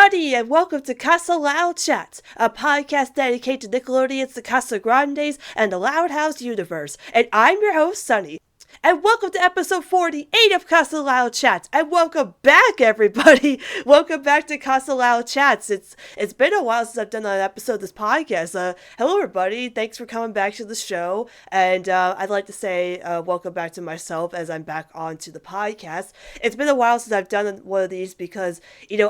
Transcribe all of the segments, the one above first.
everybody, and welcome to CasaLoud Chats, a podcast dedicated to Nickelodeon's The Casagrandes and the Loud House universe. And I'm your host, Sunny. And welcome to episode 48 of CasaLoud Chats. And welcome back, everybody. Welcome back to CasaLoud Chats. It's been a while since I've done an episode of this podcast. Hello, everybody. Thanks for coming back to the show. And I'd like to say welcome back to myself as I'm back onto the podcast. It's been a while since I've done one of these because,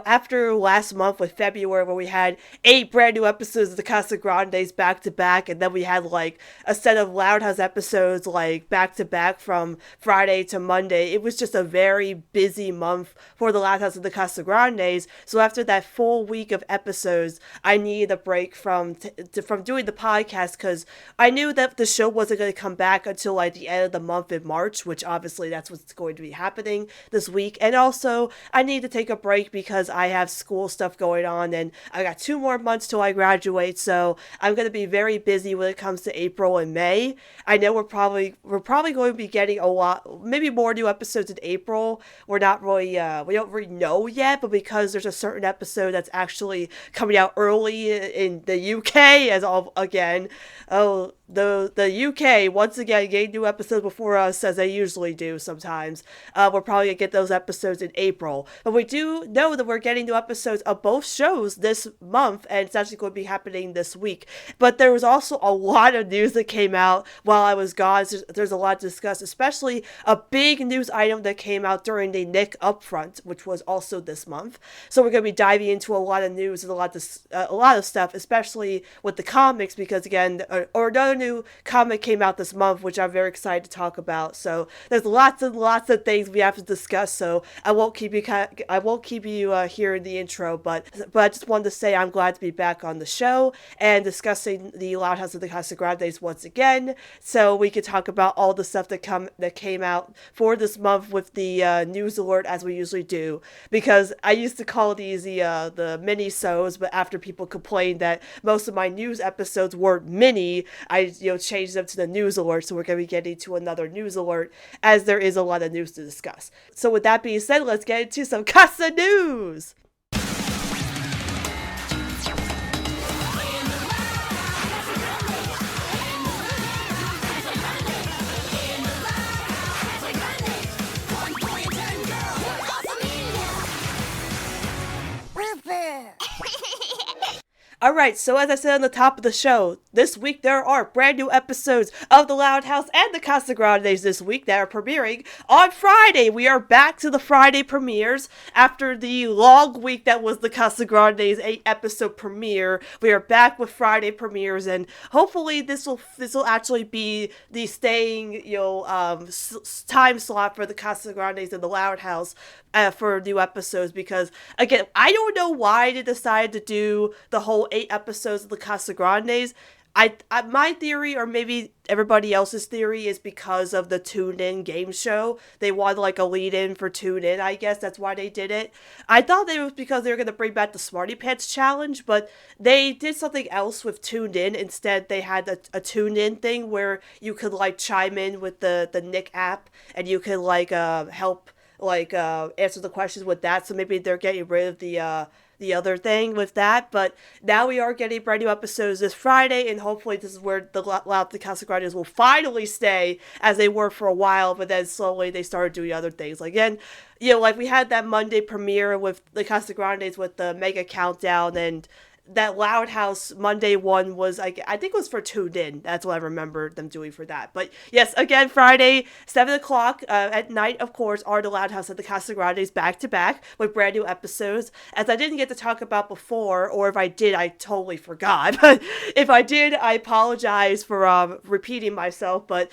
after last month with February where we had 8 brand new episodes of the Casagrandes back to back, and then we had like a set of Loud House episodes like back to back from Friday to Monday. It was just a very busy month for the Loud House of the Casagrandes. So after that full week of episodes, I needed a break from doing the podcast because I knew that the show wasn't going to come back until like the end of the month in March, which obviously that's what's going to be happening this week. And also I need to take a break because I have school stuff going on and I got 2 more months till I graduate. So I'm going to be very busy when it comes to April and May. I know we're probably going to be getting a lot, maybe more new episodes in April. We're not really, we don't really know yet, but because there's a certain episode that's actually coming out early in the UK, the UK, once again, getting new episodes before us, as they usually do sometimes. We're probably going to get those episodes in April. But we do know that we're getting new episodes of both shows this month, and it's actually going to be happening this week. But there was also a lot of news that came out while I was gone. There's a lot to discuss, especially a big news item that came out during the Nick Upfront, which was also this month. So we're going to be diving into a lot of news and a lot of stuff, especially with the comics, because again, another new comic came out this month, which I'm very excited to talk about. So there's lots and lots of things we have to discuss. So I won't keep you here in the intro, but I just wanted to say I'm glad to be back on the show and discussing the Loud House of the Casagrandes once again, so we can talk about all the stuff that came out for this month with the news alert, as we usually do, because I used to call these the mini-sodes, but after people complained that most of my news episodes weren't mini, I changed them to the news alert. So we're going to be getting to another news alert, as there is a lot of news to discuss. So with that being said, let's get into some Casa news. Alright, so as I said on the top of the show, this week there are brand new episodes of The Loud House and The Casagrandes this week that are premiering on Friday. We are back to the Friday premieres after the long week that was The Casagrandes 8-episode premiere. We are back with Friday premieres, and hopefully this will actually be the staying time slot for The Casagrandes and The Loud House for new episodes, because again, I don't know why they decided to do the whole 8 episodes of the Casagrandes. My theory, or maybe everybody else's theory, is because of the Tune In game show. They wanted like a lead-in for Tune In, I guess. That's why they did it. I thought it was because they were going to bring back the Smarty Pants Challenge, but they did something else with Tune In. Instead, they had a Tune In thing where you could like chime in with the Nick app, and you could like help answer the questions with that. So maybe they're getting rid of the other thing with that, but now we are getting brand new episodes this Friday, and hopefully this is where the Casagrandes will finally stay, as they were for a while, but then slowly they started doing other things. Again, like we had that Monday premiere with the Casagrandes with the mega countdown, and that Loud House Monday one was, I think it was for Tuned In. That's what I remember them doing for that. But yes, again, Friday, 7 o'clock at night, of course, are the Loud House and the Casagrandes back to back with brand new episodes. As I didn't get to talk about before, or if I did, I totally forgot. But if I did, I apologize for repeating myself. But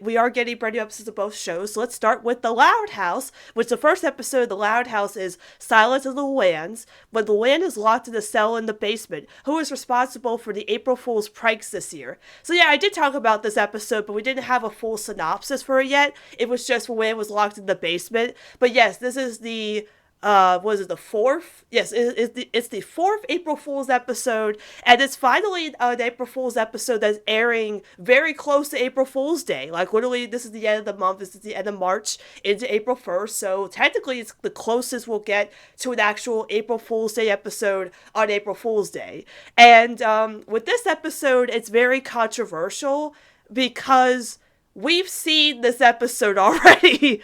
we are getting brand new episodes of both shows. So let's start with the Loud House, which the first episode of the Loud House is Silence of the Luans, when Luan is locked in a cell in the basement. Who is responsible for the April Fool's pranks this year? So yeah, I did talk about this episode, but we didn't have a full synopsis for it yet. It was just when was locked in the basement. But yes, this is the was it the fourth? Yes, it's the fourth April Fool's episode, and it's finally an April Fool's episode that's airing very close to April Fool's Day. Like literally, this is the end of the month. This is the end of March into April 1st. So technically, it's the closest we'll get to an actual April Fool's Day episode on April Fool's Day. And with this episode, it's very controversial because we've seen this episode already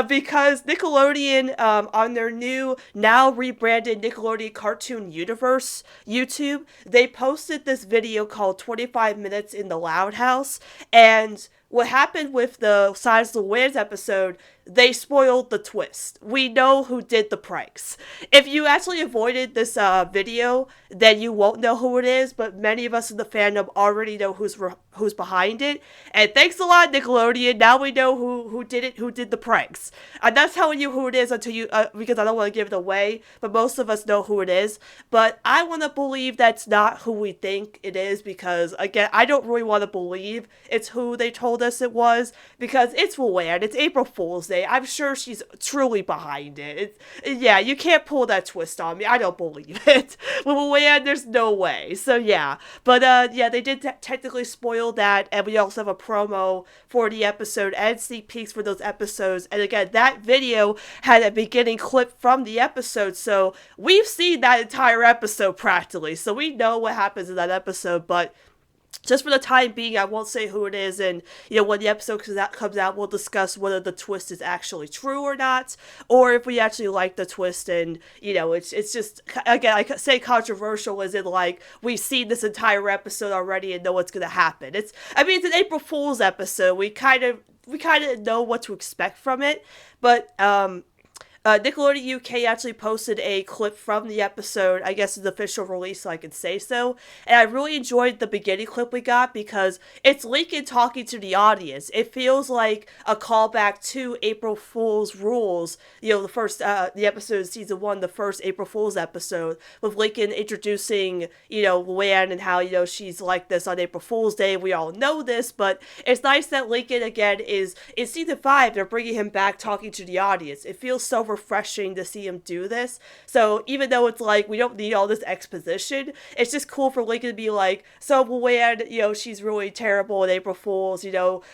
because Nickelodeon, on their new, now rebranded Nickelodeon Cartoon Universe YouTube, they posted this video called 25 Minutes in the Loud House. And what happened with the Size Luans episode, they spoiled the twist. We know who did the pranks. If you actually avoided this video, then you won't know who it is, but many of us in the fandom already know who's behind it. And thanks a lot, Nickelodeon. Now we know who did it, who did the pranks. I'm not telling you who it is until you, because I don't want to give it away, but most of us know who it is. But I want to believe that's not who we think it is, because, again, I don't really want to believe it's who they told us it was, because it's Luan. It's April Fool's Day. I'm sure she's truly behind it. Yeah, you can't pull that twist on me. I don't believe it. With Luan, there's no way. So yeah, but yeah, they did technically spoil that, and we also have a promo for the episode and sneak peeks for those episodes. And again, that video had a beginning clip from the episode, so we've seen that entire episode practically. So we know what happens in that episode, but just for the time being, I won't say who it is, and, when the episode comes out, we'll discuss whether the twist is actually true or not, or if we actually like the twist, and, it's just, again, I say controversial as in, like, we've seen this entire episode already and know what's gonna happen. It's an April Fool's episode. We kind of know what to expect from it, but, Nickelodeon UK actually posted a clip from the episode, I guess it's the official release, so I can say so, and I really enjoyed the beginning clip we got because it's Lincoln talking to the audience. It feels like a callback to April Fool's Rules, the first, the episode of season 1, the first April Fool's episode, with Lincoln introducing, Luan and how, she's like this on April Fool's Day. We all know this, but it's nice that Lincoln, again, is, in season 5, they're bringing him back talking to the audience. It feels so refreshing to see him do this. So even though it's like we don't need all this exposition, it's just cool for Lincoln to be like, so Luan, she's really terrible at April Fools,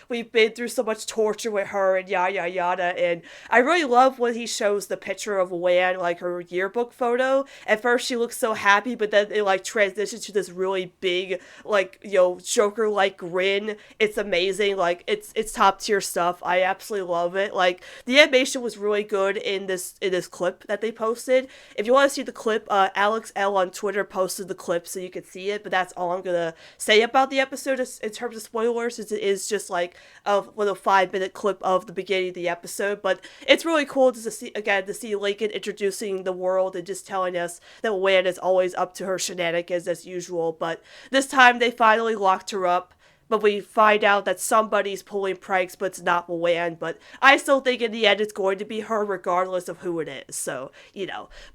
we've been through so much torture with her and yada yada yada. And I really love when he shows the picture of Luan, like her yearbook photo. At first she looks so happy, but then it like transitions to this really big, like, Joker like grin. It's amazing. Like it's top tier stuff. I absolutely love it. Like the animation was really good in this clip that they posted. If you want to see the clip, Alex L on Twitter posted the clip so you could see it, but that's all I'm gonna say about the episode in terms of spoilers. It is just like a little 5-minute clip of the beginning of the episode, but it's really cool to see Lincoln introducing the world and just telling us that Luan is always up to her shenanigans as usual, but this time they finally locked her up. But we find out that somebody's pulling pranks, but it's not Luan. But I still think in the end it's going to be her regardless of who it is. So,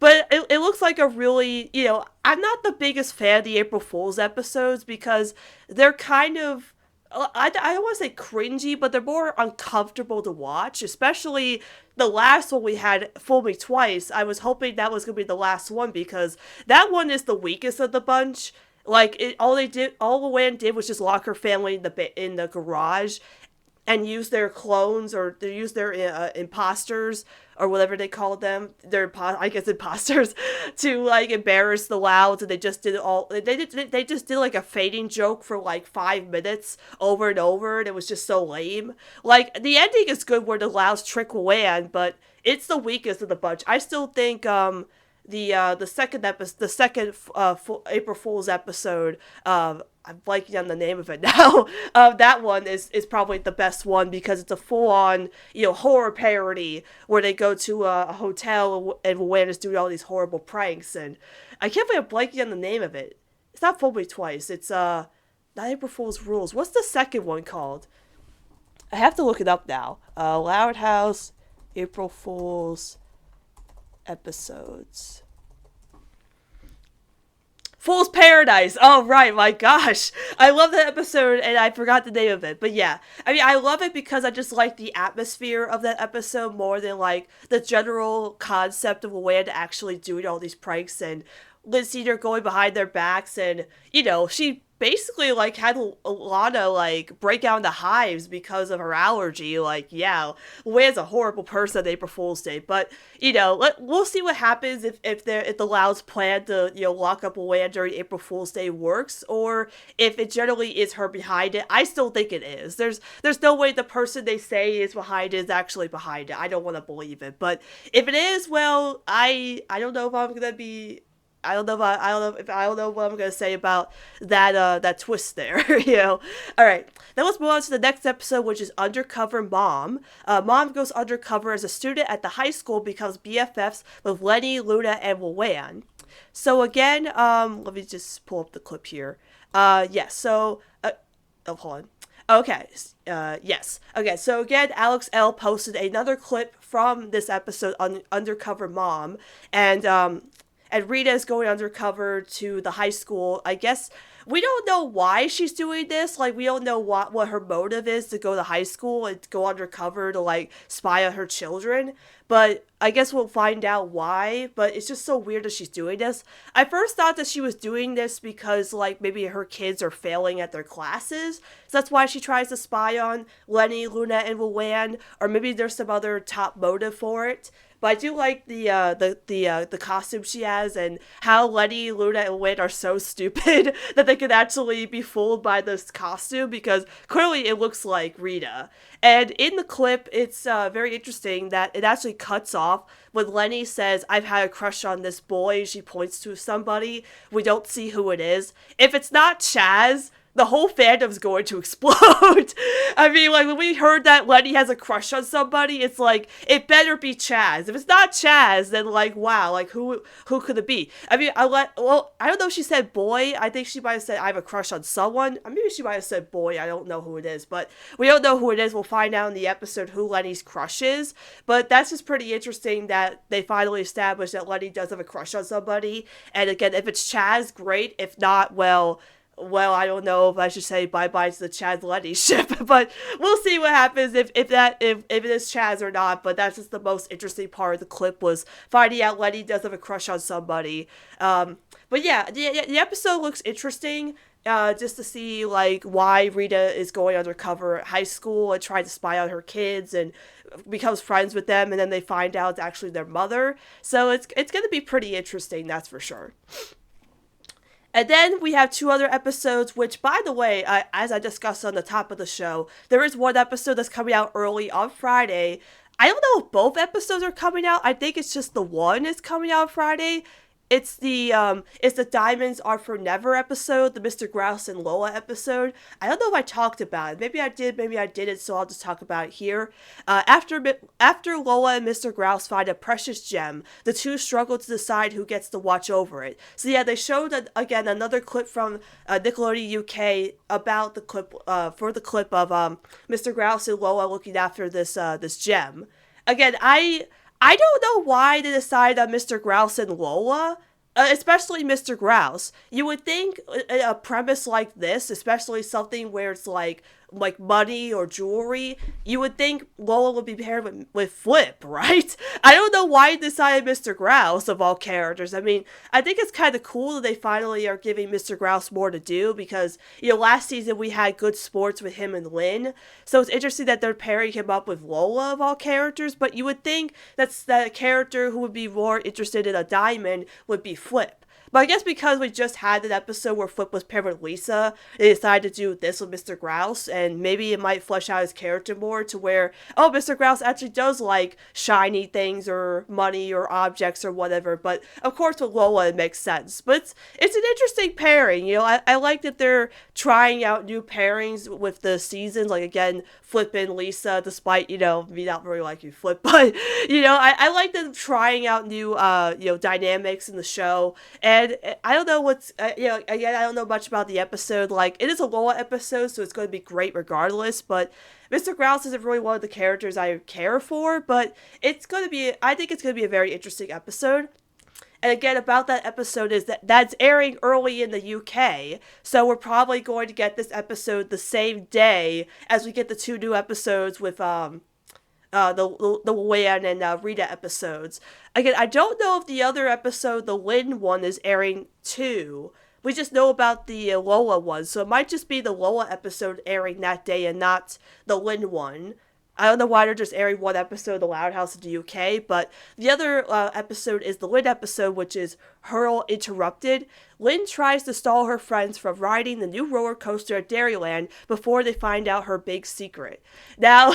But it looks like a really, I'm not the biggest fan of the April Fool's episodes because they're kind of, I don't want to say cringy, but they're more uncomfortable to watch, especially the last one we had, Fool Me Twice. I was hoping that was going to be the last one because that one is the weakest of the bunch. Like, all Luan did was just lock her family in the garage and use their clones, or they use their imposters, or whatever they called them, imposters, to, like, embarrass the Louds, and they just did they just did, like, a fading joke for, like, 5 minutes over and over, and it was just so lame. Like, the ending is good where the Louds trick Luan, but it's the weakest of the bunch. I still think, the second April Fool's episode, I'm blanking on the name of it now. That one is probably the best one because it's a full-on, horror parody where they go to a hotel and Luan is doing all these horrible pranks, and I can't believe I'm blanking on the name of it. It's not Fool Me Twice. It's not April Fool's Rules. What's the second one called? I have to look it up now. Loud House, April Fool's episodes. Fool's Paradise. Oh, right. My gosh. I love that episode and I forgot the name of it. But yeah. I mean, I love it because I just like the atmosphere of that episode more than like the general concept of Luan actually doing all these pranks and Liz Senior going behind their backs and, she basically like had a lot of like breakdown in the hives because of her allergy. Like, yeah, Luan's a horrible person on April Fool's Day, but we'll see what happens if the Louds plan to lock up Luan during April Fool's Day works, or if it generally is her behind it. I still think it is. There's no way the person they say is behind it is actually behind it. I don't want to believe it, but if it is, well, I don't know if I'm gonna be. I don't know what I'm gonna say about that twist there. All right, then let's move on to the next episode, which is Undercover Mom. Mom goes undercover as a student at the high school, becomes BFFs with Lenny, Luna, and Luan. So again, let me just pull up the clip here. Yes. So, hold on. Okay, yes. Okay, so again, Alex L. posted another clip from this episode on Undercover Mom, and Rita is going undercover to the high school. I guess we don't know why she's doing this. Like, we don't know what her motive is to go to high school and go undercover to, like, spy on her children. But I guess we'll find out why. But it's just so weird that she's doing this. I first thought that she was doing this because, like, maybe her kids are failing at their classes. So that's why she tries to spy on Lenny, Luna, and Luan. Or maybe there's some other top motive for it. But I do like the costume she has and how Lenny, Luna, and Luan are so stupid that they could actually be fooled by this costume because clearly it looks like Rita. And in the clip, it's very interesting that it actually cuts off when Lenny says, "I've had a crush on this boy." She points to somebody. We don't see who it is. If it's not Chaz, the whole fandom's going to explode. I mean, like, when we heard that Lenny has a crush on somebody, it's like, it better be Chaz. If it's not Chaz, then, like, wow, like, who could it be? I mean, I don't know if she said boy. I think she might have said, "I have a crush on someone." Or maybe she might have said boy. I don't know who it is, but we don't know who it is. We'll find out in the episode who Lenny's crush is, but that's just pretty interesting that they finally established that Lenny does have a crush on somebody, and again, if it's Chaz, great. If not, well, I don't know if I should say bye-bye to the Chaz Lenny ship, but we'll see what happens if it is Chaz or not. But that's just the most interesting part of the clip, was finding out Lenny does have a crush on somebody. But yeah, the episode looks interesting. Just to see, like, why Rita is going undercover at high school and trying to spy on her kids and becomes friends with them, and then they find out it's actually their mother. So it's going to be pretty interesting, that's for sure. And then we have two other episodes, which, by the way, as I discussed on the top of the show, there is one episode that's coming out early on Friday. I don't know if both episodes are coming out. I think it's just the one is coming out Friday. It's the Diamonds Are For Never episode, the Mr. Grouse and Lola episode. I don't know if I talked about it. Maybe I did, maybe I didn't, so I'll just talk about it here. After Lola and Mr. Grouse find a precious gem, the two struggle to decide who gets to watch over it. So yeah, they showed, again, another clip from Nickelodeon UK about the clip, for the clip of Mr. Grouse and Lola looking after this gem. Again, I don't know why they decided on Mr. Grouse and Lola, especially Mr. Grouse. You would think a premise like this, especially something where it's like money or jewelry, you would think Lola would be paired with Flip, right? I don't know why they decided Mr. Grouse of all characters. I mean, I think it's kind of cool that they finally are giving Mr. Grouse more to do because, last season we had good sports with him and Lynn. So it's interesting that they're pairing him up with Lola of all characters, but you would think that a character who would be more interested in a diamond would be Flip. But I guess because we just had an episode where Flip was paired with Lisa, they decided to do this with Mr. Grouse, and maybe it might flesh out his character more to where, oh, Mr. Grouse actually does like shiny things or money or objects or whatever. But of course with Lola it makes sense. But it's an interesting pairing. I like that they're trying out new pairings with the seasons. Like, again, Flip and Lisa, despite, me not really liking Flip. But, I like them trying out new, dynamics in the show. And I don't know again, I don't know much about the episode. Like, it is a Lola episode, so it's going to be great regardless, but Mr. Grouse isn't really one of the characters I care for, but I think it's going to be a very interesting episode. And again, about that episode is that that's airing early in the UK, so we're probably going to get this episode the same day as we get the two new episodes with the Luan and Rita episodes. Again, I don't know if the other episode, the Lynn one, is airing too. We just know about the Lola one, so it might just be the Lola episode airing that day and not the Lynn one. I don't know why they're just airing one episode of The Loud House in the UK, but the other episode is the Lynn episode, which is Hurl Interrupted. Lynn tries to stall her friends from riding the new roller coaster at Dairyland before they find out her big secret. Now,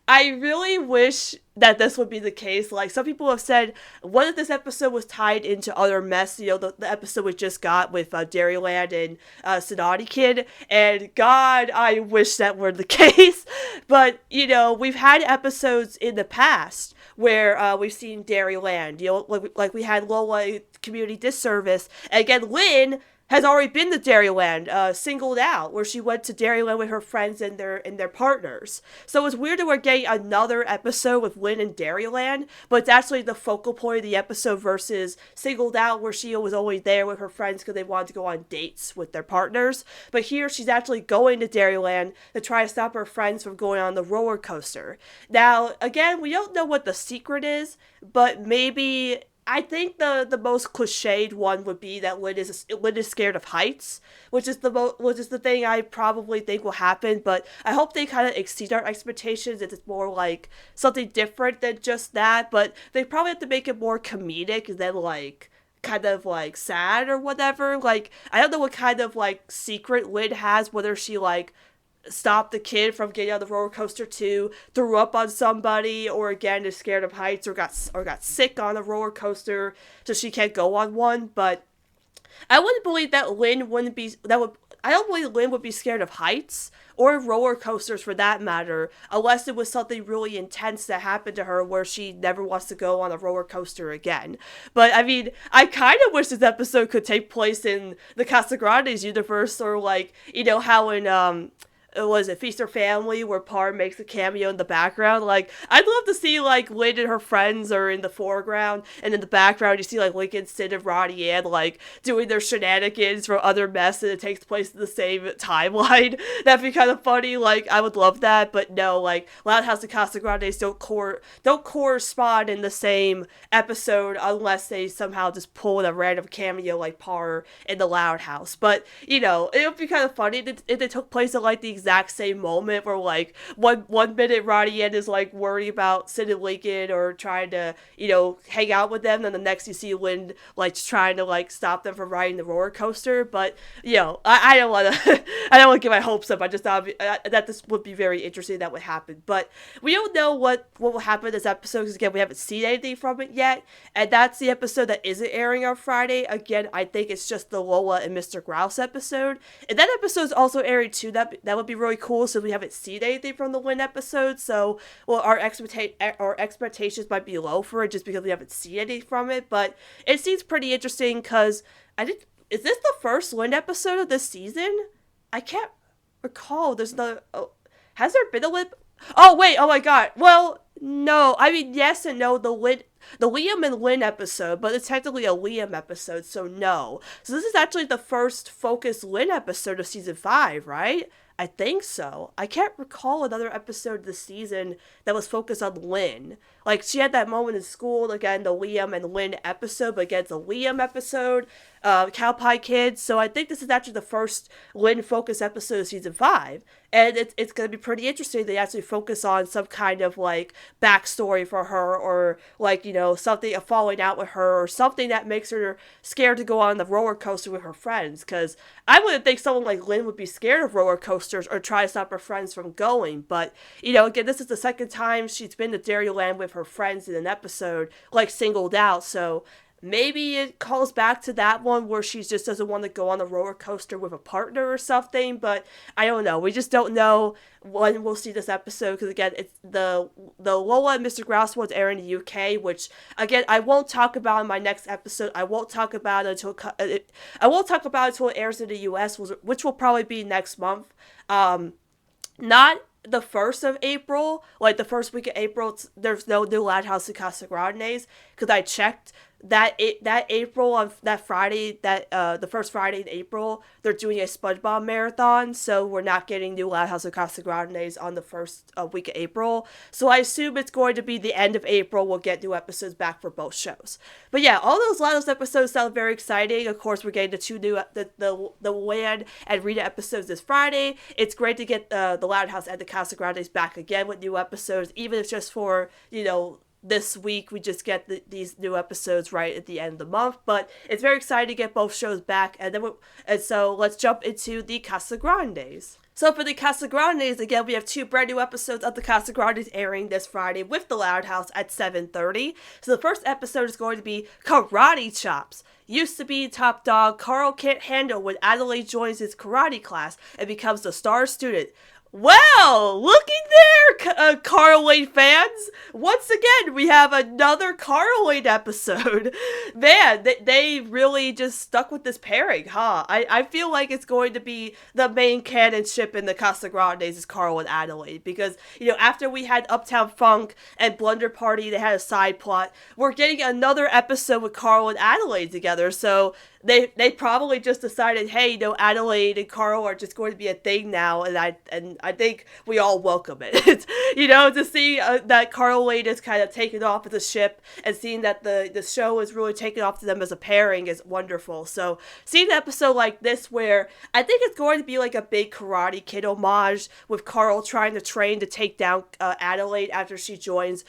I really wish that this would be the case. Like, some people have said, what if this episode was tied into other mess? You know, the episode we just got with Dairyland and Sonati Kid. And God, I wish that were the case. But, you know, we've had episodes in the past where we've seen Dairyland. You know, like we had Lola Community Disservice. And again, Lynn has already been to Dairyland, singled out, where she went to Dairyland with her friends and their partners. So it's weird that we're getting another episode with Lynn and Dairyland, but it's actually the focal point of the episode versus singled out, where she was only there with her friends because they wanted to go on dates with their partners. But here she's actually going to Dairyland to try to stop her friends from going on the roller coaster. Now, again, we don't know what the secret is, but maybe I think the most cliched one would be that Lynn is scared of heights, which is the thing I probably think will happen. But I hope they kind of exceed our expectations. It's more like something different than just that. But they probably have to make it more comedic than like kind of like sad or whatever. Like, I don't know what kind of like secret Lynn has, whether she like stopped the kid from getting on the roller coaster too, threw up on somebody, or again is scared of heights, or got sick on a roller coaster, so she can't go on one. But I wouldn't believe that Lynn wouldn't be that would. I don't believe Lynn would be scared of heights or roller coasters for that matter, unless it was something really intense that happened to her where she never wants to go on a roller coaster again. But I mean, I kind of wish this episode could take place in the Casagrandes universe, or like, you know, how in was it Feast or Family, where Parr makes a cameo in the background. Like, I'd love to see like Lynn and her friends are in the foreground, and in the background you see like Lincoln, Sid, and Ronnie Ann like doing their shenanigans from other mess, and it takes place in the same timeline. That'd be kind of funny. Like, I would love that. But no, like, Loud House and Casagrandes don't correspond in the same episode unless they somehow just pull in a random cameo like Parr in the Loud House. But you know, it would be kind of funny if it took place at like the exact same moment, where like one minute Ronnie Ann is like worried about Sid and Lincoln or trying to, you know, hang out with them, then the next you see Lynn like trying to like stop them from riding the roller coaster. But you know, I don't want to I don't want to get my hopes up. I just thought that this would be very interesting that would happen. But we don't know what will happen in this episode, because again, we haven't seen anything from it yet, and that's the episode that isn't airing on Friday. Again, I think it's just the Lola and Mr. Grouse episode, and that episode is also airing too. That would be really cool, so we haven't seen anything from the Lynn episode, so well, our expectations might be low for it just because we haven't seen anything from it. But it seems pretty interesting, because is this the first Lynn episode of this season? I can't recall. There's no has there been a Lynn? Oh wait, oh my god. Well, no, I mean, yes and no. The Liam and Lynn episode, but it's technically a Liam episode, so no. So this is actually the first focused Lynn episode of season 5, right? I think so. I can't recall another episode this season that was focused on Lynn. Like, she had that moment in school, again, the Liam and Lynn episode, but again, it's a Liam episode, Cowpie Kids, so I think this is actually the first Lynn-focused episode of season 5, and it's going to be pretty interesting. They actually focus on some kind of, like, backstory for her, or, like, you know, something, a falling out with her, or something that makes her scared to go on the roller coaster with her friends, because I wouldn't think someone like Lynn would be scared of roller coasters or try to stop her friends from going. But, you know, again, this is the second time she's been to Dairyland with her friends in an episode, like, singled out. So maybe it calls back to that one where she just doesn't want to go on a roller coaster with a partner or something. But I don't know. We just don't know when we'll see this episode, because again, it's the Lola and Mr. Grouse one's airing in the UK, which again I won't talk about in my next episode. I won't talk about it until it airs in the US, which will probably be next month. Not the 1st of April, like the first week of April. There's no new Loud House in Casagrandes, because I checked. that April on that Friday, that the first Friday in April, they're doing a SpongeBob marathon, so we're not getting new Loud House of Casagrandes on the first week of April. So I assume it's going to be the end of April. We'll get new episodes back for both shows. But yeah, all those Loud House episodes sound very exciting. Of course, we're getting the two new the Luan and Rita episodes this Friday. It's great to get the Loud House and the Casagrandes back again with new episodes, even if it's just for this week we just get these new episodes right at the end of the month, but it's very exciting to get both shows back. And so let's jump into the Casagrandes. So for the Casagrandes, again, we have two brand new episodes of the Casagrandes airing this Friday with the Loud House at 7:30. So the first episode is going to be Karate Chops. Used to be top dog, Carl can't handle when Adelaide joins his karate class and becomes the star student. Well, looky there, Carl fans. Once again, we have another Carl episode. Man, they really just stuck with this pairing, huh? I feel like it's going to be the main canon ship in the Casagrandes is Carl and Adelaide. Because, after we had Uptown Funk and Blunder Party, they had a side plot. We're getting another episode with Carl and Adelaide together. So they probably just decided, hey, Adelaide and Carl are just going to be a thing now, and I think we all welcome it. To see that Carl Wade is kind of taken off as a ship, and seeing that the show is really taken off to them as a pairing is wonderful. So seeing an episode like this where I think it's going to be like a big Karate Kid homage with Carl trying to train to take down Adelaide after she joins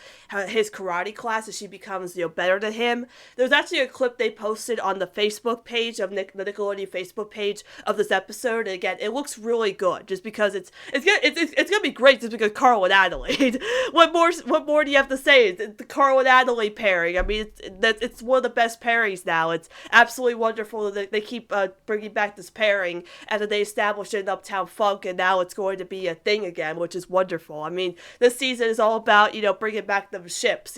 his karate class and she becomes better than him. There's actually a clip they posted on the Facebook page of the Nickelodeon Facebook page of this episode, and again, it looks really good just because it's gonna be great just because Carl and Adelaide. What more do you have to say? It's the Carl and Adelaide pairing. I mean, it's one of the best pairings now. It's absolutely wonderful that they keep bringing back this pairing after they established it in Uptown Funk, and now it's going to be a thing again, which is wonderful. I mean, this season is all about bringing back the ships.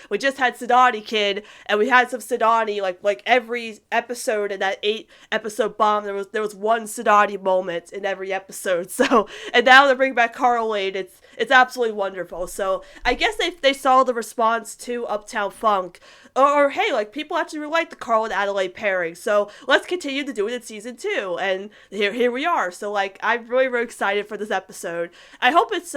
We just had Sidani Kid, and we had some Sidani like every episode in that 8-episode bomb. There was one Sidani moment in every episode. So, and now they're bringing back Carl Wade. It's absolutely wonderful. So I guess they saw the response to Uptown Funk, or hey, people actually really like the Carl and Adelaide pairing. So let's continue to do it in season 2, and here we are. So I'm really, really excited for this episode. I hope it's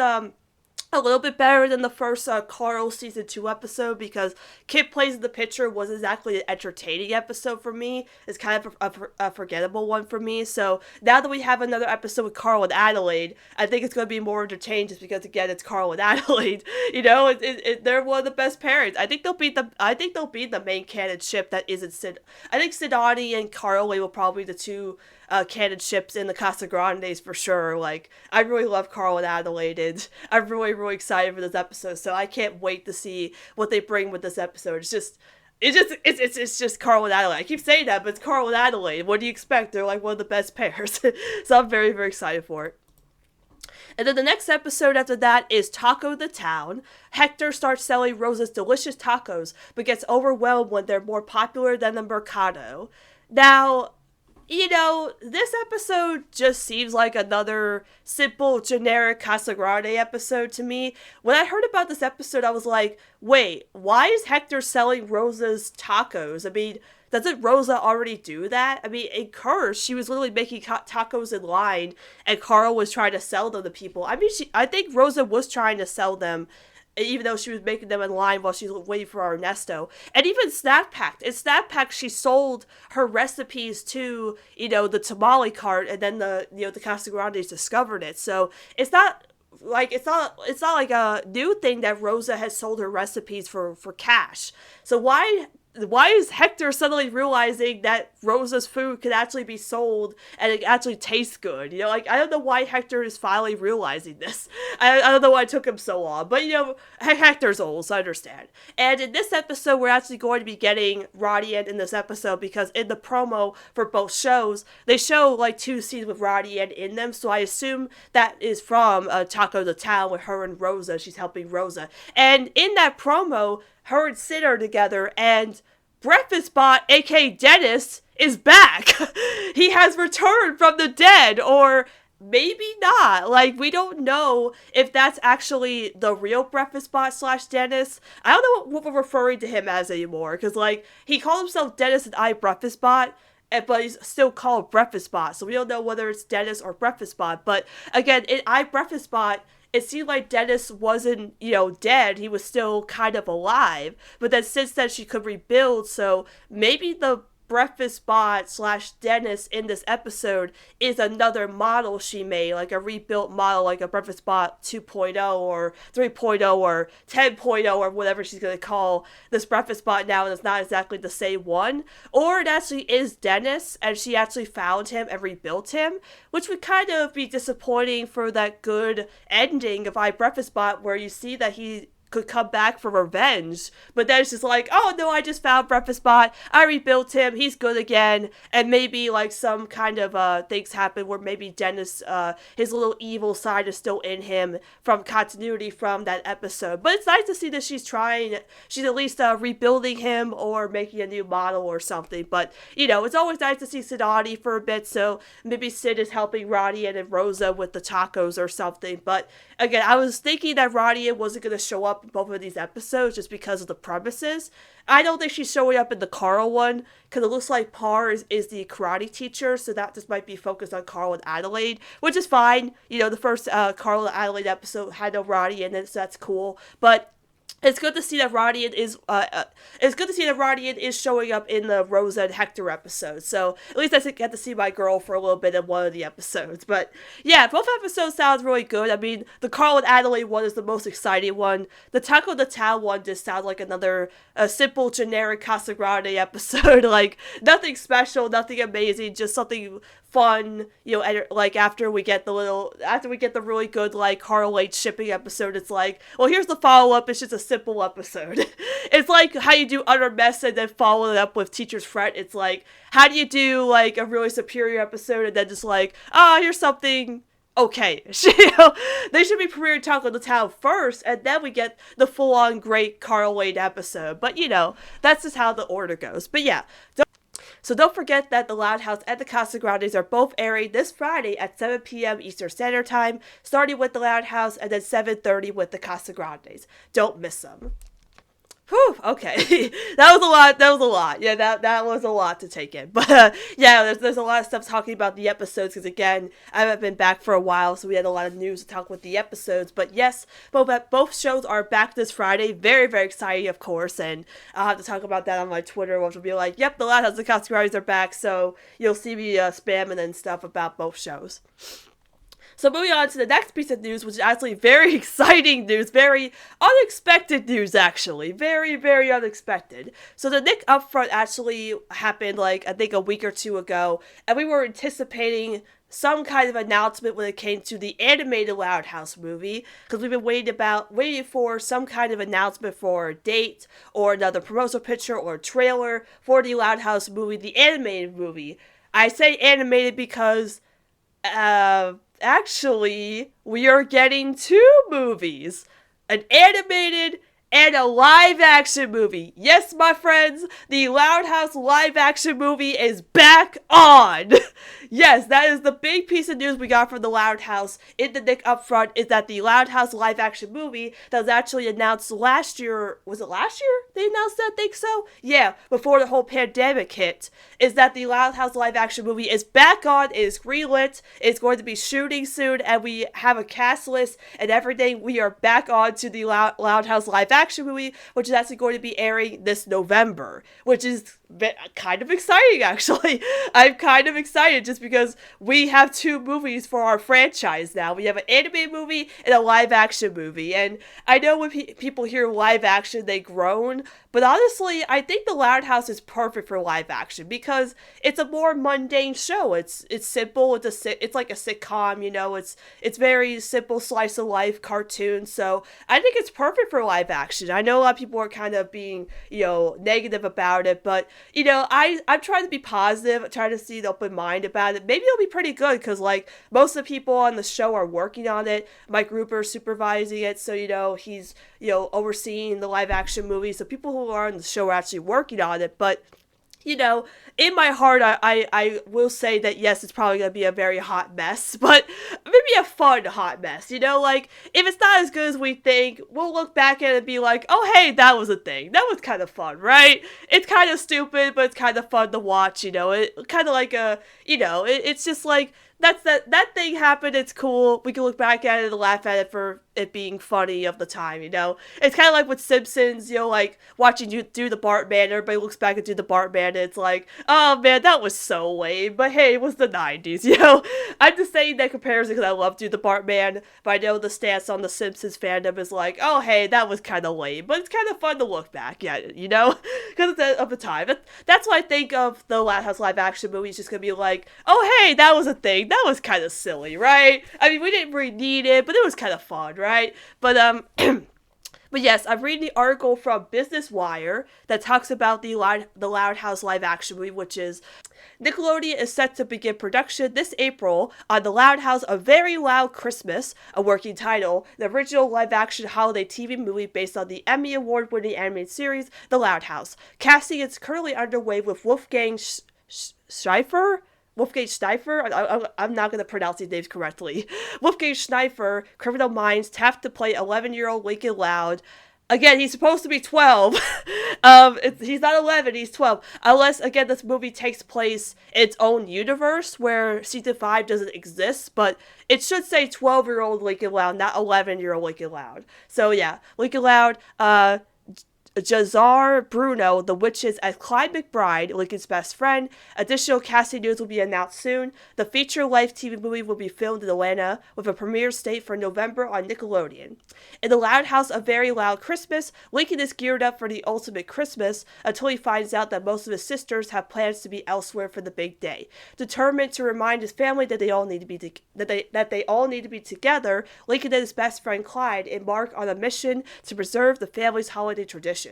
a little bit better than the first Carl season 2 episode, because Kid Plays the Pitcher was exactly an entertaining episode for me. It's kind of a forgettable one for me. So now that we have another episode with Carl and Adelaide, I think it's going to be more entertaining just because, again, it's Carl and Adelaide. They're one of the best pairings. I think they'll be the main canon ship that isn't Sid. I think Sidani and Carl will probably be the two canon ships in the Casagrandes for sure. I really love Carl and Adelaide, and I'm really, really excited for this episode, so I can't wait to see what they bring with this episode. It's just Carl and Adelaide. I keep saying that, but it's Carl and Adelaide. What do you expect? They're one of the best pairs. So I'm very, very excited for it. And then the next episode after that is Taco the Town. Hector starts selling Rosa's delicious tacos, but gets overwhelmed when they're more popular than the Mercado. Now, this episode just seems like another simple, generic Casagrande episode to me. When I heard about this episode, I was like, wait, why is Hector selling Rosa's tacos? I mean, doesn't Rosa already do that? I mean, in Curse, she was literally making tacos in line, and Carl was trying to sell them to people. I mean, I think Rosa was trying to sell them, even though she was making them in line while she was waiting for Ernesto. And even Snack Pack. In Snack Pack, she sold her recipes to, the tamale cart, and then the Casagrandes discovered it. So it's not like a new thing that Rosa has sold her recipes for cash. So why is Hector suddenly realizing that Rosa's food could actually be sold and it actually tastes good? I don't know why Hector is finally realizing this. I don't know why it took him so long. But, Hector's old, so I understand. And in this episode, we're actually going to be getting Roddy in this episode, because in the promo for both shows, they show, 2 scenes with Roddy in them. So I assume that is from Taco the Town with her and Rosa. She's helping Rosa. And in that promo, her and Sid are together, and Breakfast Bot, aka Dennis, is back. He has returned from the dead, or maybe not. Like, we don't know if that's actually the real Breakfast Bot / Dennis. I don't know what we're referring to him as anymore, because, like, he called himself Dennis and I Breakfast Bot, but he's still called Breakfast Bot, so we don't know whether it's Dennis or Breakfast Bot. But again, in I Breakfast Bot, it seemed like Dennis wasn't, dead. He was still kind of alive. But then since then, she could rebuild, so maybe the Breakfast Bot / Dennis in this episode is another model she made, like a rebuilt model, like a Breakfast Bot 2.0 or 3.0 or 10.0 or whatever she's going to call this Breakfast Bot now, and it's not exactly the same one. Or it actually is Dennis, and she actually found him and rebuilt him, which would kind of be disappointing for that good ending of I Breakfast Bot, where you see that he could come back for revenge, but then it's just like, oh no, I just found Breakfast Bot, I rebuilt him, he's good again, and maybe like some kind of things happen where maybe Dennis, his little evil side is still in him from continuity from that episode. But it's nice to see that she's at least rebuilding him or making a new model or something. But it's always nice to see Sidati for a bit, so maybe Sid is helping Rodian and Rosa with the tacos or something. But again, I was thinking that Rodian wasn't going to show up in both of these episodes just because of the premises. I don't think she's showing up in the Carl one, because it looks like Par is the karate teacher, so that just might be focused on Carl and Adelaide, which is fine. The first Carl and Adelaide episode had no Roddy in it, so that's cool. But it's good to see that Rodian is showing up in the Rosa and Hector episode. So at least I get to see my girl for a little bit in one of the episodes. But yeah, both episodes sounds really good. I mean, the Carl and Adelaide one is the most exciting one. The Taco the Town one just sounds like another simple, generic Casagrande episode. Like, nothing special, nothing amazing, just something fun, like after we get the really good, like, Carl H shipping episode, it's like, well, here's the follow-up, it's just a simple episode. It's like how you do Utter Mess and then follow it up with Teacher's Fret. It's like, how do you do, like, a really superior episode and then just like, here's something okay. They should be premiering Taco the Town first, and then we get the full-on great Carl Wade episode. But, that's just how the order goes. But yeah, so don't forget that The Loud House and the Casagrandes are both airing this Friday at 7 p.m. Eastern Standard Time, starting with The Loud House and then 7:30 with the Casagrandes. Don't miss them. Whew, okay. That was a lot. Yeah, that was a lot to take in. But yeah, there's a lot of stuff talking about the episodes, because again, I haven't been back for a while, so we had a lot of news to talk with the episodes. But yes, both shows are back this Friday. Very, very exciting, of course, and I'll have to talk about that on my Twitter, which will be like, yep, The Loud House and the Casagrandes are back, so you'll see me spamming and stuff about both shows. So moving on to the next piece of news, which is actually very exciting news, very unexpected news, actually. Very, very unexpected. So the Nick Upfront actually happened, like, I think a week or two ago, and we were anticipating some kind of announcement when it came to the animated Loud House movie, because we've been waiting for some kind of announcement for a date, or another promotional picture, or a trailer for the Loud House movie, the animated movie. I say animated because, actually, we are getting two movies. An animated and a live-action movie. Yes, my friends, the Loud House live-action movie is back on! Yes, that is the big piece of news we got from the Loud House in the Nick Upfront, is that the Loud House live-action movie that was actually announced last year, was it last year they announced that? I think so? Yeah, before the whole pandemic hit, is that the Loud House live-action movie is back on, it is greenlit, it's going to be shooting soon, and we have a cast list and everything. We are back on to the Loud House live-action movie, which is actually going to be airing this November, which is kind of exciting, actually. I'm kind of excited just because we have two movies for our franchise now. We have an animated movie and a live action movie, and I know when people hear live action they groan, but honestly I think the Loud House is perfect for live action because it's a more mundane show. It's simple, it's like a sitcom, it's very simple slice of life cartoon, so I think it's perfect for live action. I know a lot of people are kind of being negative about it, but I'm trying to be positive, trying to see an open mind about it. Maybe it'll be pretty good because, like, most of the people on the show are working on it. Mike Rupert supervising it, so, he's, overseeing the live action movie. So people who are on the show are actually working on it. But you know, in my heart, I will say that yes, it's probably gonna be a very hot mess, but maybe a fun hot mess. You know, like if it's not as good as we think, we'll look back at it and be like, oh hey, that was a thing. That was kind of fun, right? It's kind of stupid, but it's kind of fun to watch. You know, it kind of like a, it's just like that thing happened. It's cool. We can look back at it and laugh at it for it being funny of the time. You know, it's kind of like with Simpsons. You know, like watching you do the Bartman. Everybody looks back and do the Bartman, and it's like, oh man, that was so lame. But hey, it was the '90s. You know, I'm just saying that comparison because I love do the Bartman, but I know the stance on the Simpsons fandom is like, oh hey, that was kind of lame, but it's kind of fun to look back at. You know, because of the time. That's why I think of the Loud House live action movie. It's just gonna be like, oh hey, that was a thing. That was kind of silly, right? I mean, we didn't really need it, but it was kind of fun, right? But but yes, I'm reading the article from Business Wire that talks about the Loud House live action movie, which is Nickelodeon is set to begin production this April on The Loud House: A Very Loud Christmas, a working title, the original live-action holiday TV movie based on the Emmy Award-winning animated series The Loud House. Casting is currently underway with Wolfgang Schleifer. I'm not going to pronounce these names correctly. Wolfgang Schleifer, Criminal Minds, tapped to play 11-year-old Lincoln Loud. Again, he's supposed to be 12. He's not 11, he's 12. Unless, again, this movie takes place in its own universe where Season 5 doesn't exist. But it should say 12-year-old Lincoln Loud, not 11-year-old Lincoln Loud. So, yeah, Lincoln Loud, Jazar Bruno, the witches, as Clyde McBride, Lincoln's best friend. Additional casting news will be announced soon. The feature-length TV movie will be filmed in Atlanta with a premiere date for November on Nickelodeon. In The Loud House: A Very Loud Christmas, Lincoln is geared up for the ultimate Christmas until he finds out that most of his sisters have plans to be elsewhere for the big day. Determined to remind his family that they all need to be together, Lincoln and his best friend Clyde embark on a mission to preserve the family's holiday traditions.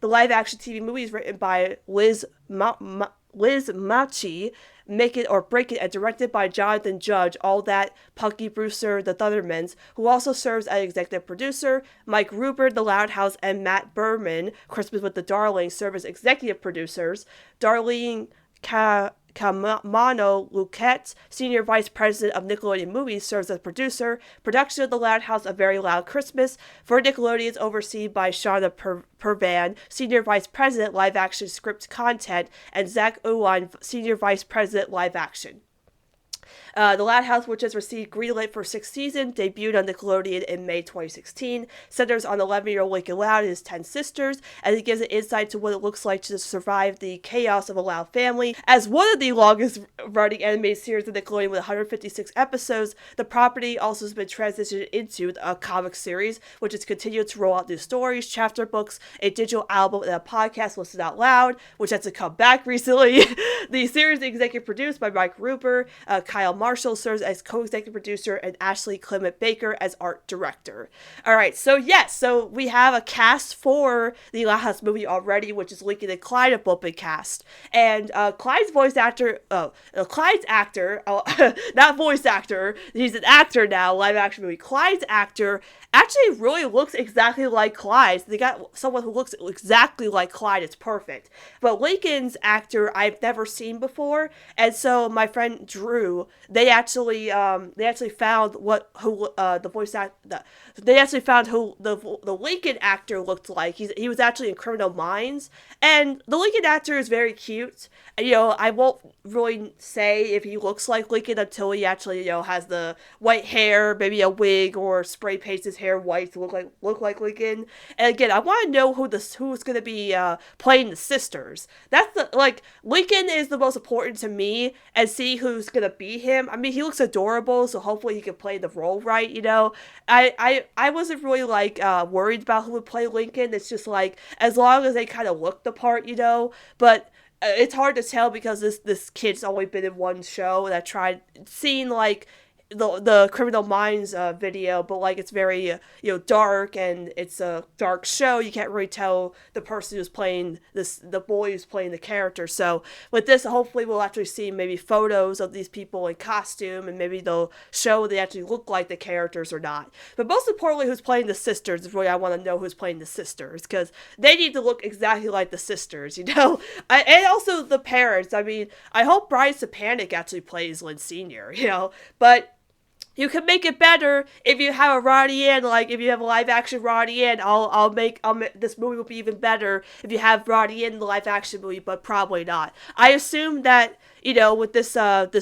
The live-action TV movie is written by Liz Machi, Make It or Break It, and directed by Jonathan Judge, All That, Punky Brewster, The Thundermans, who also serves as executive producer. Mike Rupert, The Loud House, and Matt Berman, Christmas with the Darlings, serve as executive producers. Darlene Camano Luquette, Senior Vice President of Nickelodeon Movies, serves as producer. Production of The Loud House: A Very Loud Christmas for Nickelodeon is overseen by Shauna Purvan, Senior Vice President, Live Action Script Content, and Zach Uwan, Senior Vice President, Live Action. The Loud House, which has received green light for 6th season, debuted on Nickelodeon in May 2016, centers on 11-year-old Lincoln Loud and his 10 sisters, and it gives an insight to what it looks like to survive the chaos of a Loud family. As one of the longest-running animated series of Nickelodeon with 156 episodes, the property also has been transitioned into a comic series, which has continued to roll out new stories, chapter books, a digital album, and a podcast listed out loud, which has to come back recently. The series is executive produced by Mike Rupert. Kyle Marshall serves as co-executive producer, and Ashley Clement Baker as art director. Alright, so yes, so we have a cast for the Loud House movie already, which is Lincoln and Clyde have both been cast. And Clyde's actor, not voice actor, he's an actor now, live action movie. Clyde's actor actually really looks exactly like Clyde. They got someone who looks exactly like Clyde. It's perfect. But Lincoln's actor I've never seen before, and so my friend Drew, they actually found who the Lincoln actor looked like. He was actually in Criminal Minds, and the Lincoln actor is very cute. You know, I won't really say if he looks like Lincoln until he actually, has the white hair, maybe a wig, or spray paints his hair white to look like Lincoln. And again, I want to know who's going to be playing the sisters. That's Lincoln is the most important to me, and see who's going to be him. I mean, he looks adorable, so hopefully he can play the role right. I wasn't really worried about who would play Lincoln. It's just as long as they kind of look the part, but it's hard to tell because this kid's only been in one show, and I tried seeing the Criminal Minds video, but like it's very dark, and it's a dark show. You can't really tell the person who's playing the boy who's playing the character. So with this, hopefully we'll actually see maybe photos of these people in costume, and maybe they'll show what they actually look like the characters or not. But most importantly, who's playing the sisters is really I want to know who's playing the sisters, because they need to look exactly like the sisters, and also the parents. I mean, I hope Brian Sapanic actually plays Lynn Sr., but you can make it better if you have a Ronnie Yen, like if you have a live action Ronnie Yen. I'll make this movie will be even better if you have Ronnie Yen in the live action movie, but probably not. I assume that with this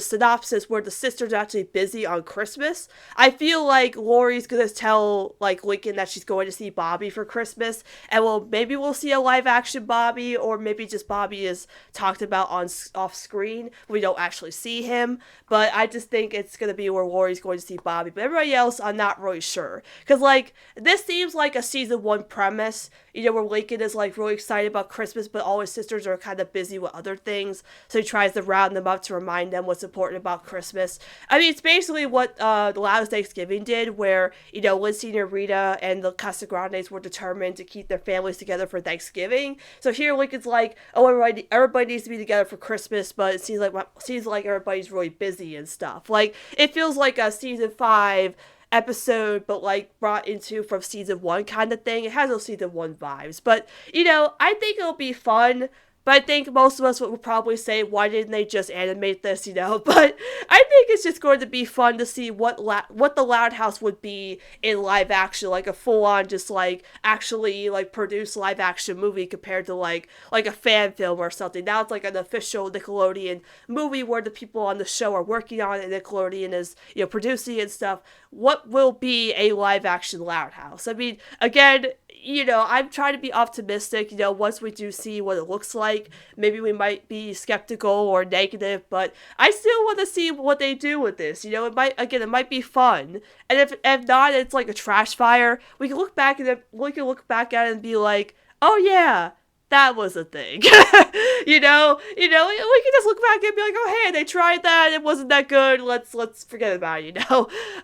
synopsis where the sisters are actually busy on Christmas, I feel like Laurie's gonna tell like Lincoln that she's going to see Bobby for Christmas, and maybe we'll see a live action Bobby, or maybe just Bobby is talked about off screen. We don't actually see him, but I just think it's gonna be where Laurie's going to see Bobby. But everybody else, I'm not really sure, because like this seems like a season 1 premise, where Lincoln is like really excited about Christmas, but all his sisters are kind of busy with other things, so he tries to round them up to remind them what's important about Christmas. I mean, it's basically what the Loudest Thanksgiving did, where Lynn Senior, Rita, and the Casagrandes were determined to keep their families together for Thanksgiving. So here Lincoln's like, oh, everybody needs to be together for Christmas, but it seems like everybody's really busy and stuff. Like it feels like a season 5 episode, but like brought into from season 1 kind of thing. It has those season 1 vibes, but I think it'll be fun. But I think most of us would probably say, why didn't they just animate this, But I think it's just going to be fun to see what the Loud House would be in live action, like a full-on, just like actually like produced live action movie compared to like a fan film or something. Now it's like an official Nickelodeon movie where the people on the show are working on it, and Nickelodeon is producing and stuff. What will be a live action Loud House? I mean, again, I'm trying to be optimistic, once we do see what it looks like. Maybe we might be skeptical or negative, but I still want to see what they do with this. It might be fun. And if not, it's like a trash fire. We can look back at it and be like, oh yeah, that was a thing. We can just look back and be like, oh hey, they tried that, it wasn't that good, let's forget about it,